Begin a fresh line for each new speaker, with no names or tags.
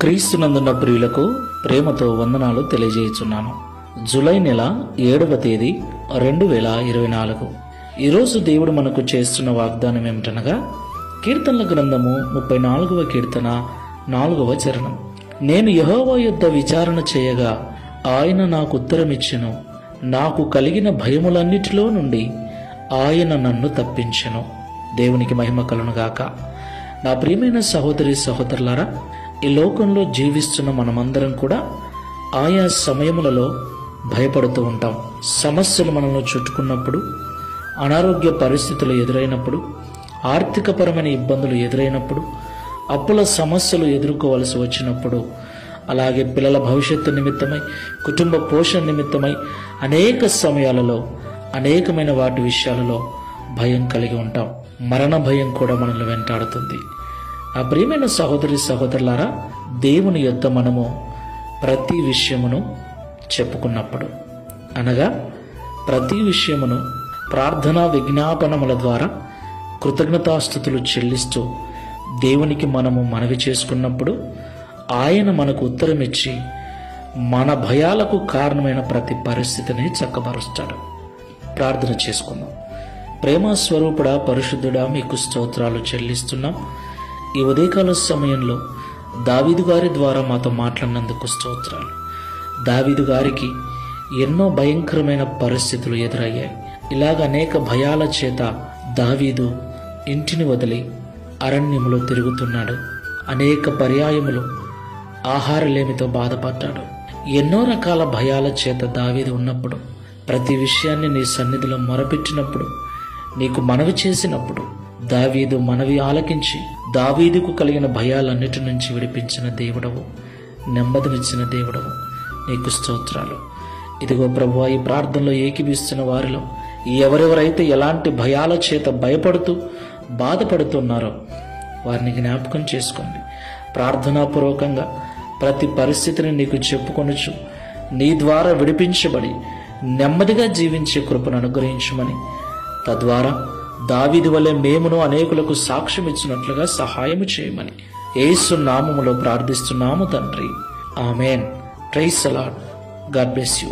క్రీస్తునందున్న ప్రియులకు ప్రేమతో వందనాలు తెలియజేయుచున్నాను. జూలై నెల 7వ తేదీ 2024. ఈరోజు దేవుడు మనకు చేస్తున్న వాగ్దానం ఏమిటనగా, కీర్తనల గ్రంథము 34వ కీర్తన 4వ చరణం. నేను యెహోవా యొద్ద విచారణ చేయగా ఆయన నాకు ఉత్తరమిచ్చెను. నాకు కలిగిన భయములన్నిటిలో నుండి ఆయన నన్ను తప్పించెను. దేవునికి మహిమ కలుగునుగాక. నా ప్రియమైన సహోదరి సహోదరులారా, ఈ లోకంలో జీవిస్తున్న మనమందరం కూడా ఆయా సమయములలో భయపడుతూ ఉంటాం. సమస్యలు మనల్ని చుట్టుకున్నప్పుడు, అనారోగ్య పరిస్థితులు ఎదురైనప్పుడు, ఆర్థికపరమైన ఇబ్బందులు ఎదురైనప్పుడు, అప్పుల సమస్యలు ఎదుర్కోవలసి వచ్చినప్పుడు, అలాగే పిల్లల భవిష్యత్తు నిమిత్తమై, కుటుంబ పోషణ నిమిత్తమై అనేక సమయాలలో అనేకమైన వాటి విషయాలలో భయం కలిగి ఉంటాం. మరణ భయం కూడా మనల్ని వెంటాడుతుంది. ఆ ప్రియమైన సహోదరి సహోదరులారా, దేవుని యొద్ద మనము ప్రతి విషయమును చెప్పుకున్నప్పుడు, అనగా ప్రతి విషయమును ప్రార్థనా విజ్ఞాపనముల ద్వారా కృతజ్ఞతాస్తుతులు చెల్లిస్తూ దేవునికి మనము మనవి చేసుకున్నప్పుడు ఆయన మనకు ఉత్తరమిచ్చి మన భయాలకు కారణమైన ప్రతి పరిస్థితిని చక్కబరుస్తాడు. ప్రార్థన చేసుకుందాం. ప్రేమ స్వరూపుడా, పరిశుద్ధుడా, మీకు స్తోత్రాలు చెల్లిస్తున్నాం. ఈ ఉదయకాల సమయంలో దావీదు గారి ద్వారా మాతో మాట్లాడినందుకు స్తోత్రాలు. దావీదు గారికి ఎన్నో భయంకరమైన పరిస్థితులు ఎదురయ్యాయి. ఇలాగ అనేక భయాల చేత దావీదు ఇంటిని వదిలి అరణ్యములో తిరుగుతున్నాడు. అనేక పర్యాయములు ఆహారలేమితో బాధపడ్డాడు. ఎన్నో రకాల భయాల చేత దావీదు ఉన్నప్పుడు, ప్రతి విషయాన్ని నీ సన్నిధిలో మొరపెట్టినప్పుడు, నీకు మనవి చేసినప్పుడు, దావీదు మనవి ఆలకించి దావీదుకు కలిగిన భయాలన్నిటి నుంచి విడిపించిన దేవుడవు, నెమ్మదినిచ్చిన దేవుడవు, నీకు స్తోత్రాలు. ఇదిగో ప్రభువా, ఈ ప్రార్థనలో ఏకీభిస్తున్న వారిలో ఎవరెవరైతే ఎలాంటి భయాల చేత భయపడుతూ బాధపడుతున్నారో వారిని జ్ఞాపకం చేసుకోండి. ప్రార్థనాపూర్వకంగా ప్రతి పరిస్థితిని నీకు చెప్పుకొనుచు నీ ద్వారా విడిపించబడి నెమ్మదిగా జీవించే కృపను అనుగ్రహించమని, తద్వారా దావీదు వలె మేమును అనేకులకు సాక్ష్యం ఇచ్చినట్లుగా సహాయము చేయమని యేసు నామములో ప్రార్థిస్తున్నాము తండ్రి. Amen. Praise the Lord. God bless you.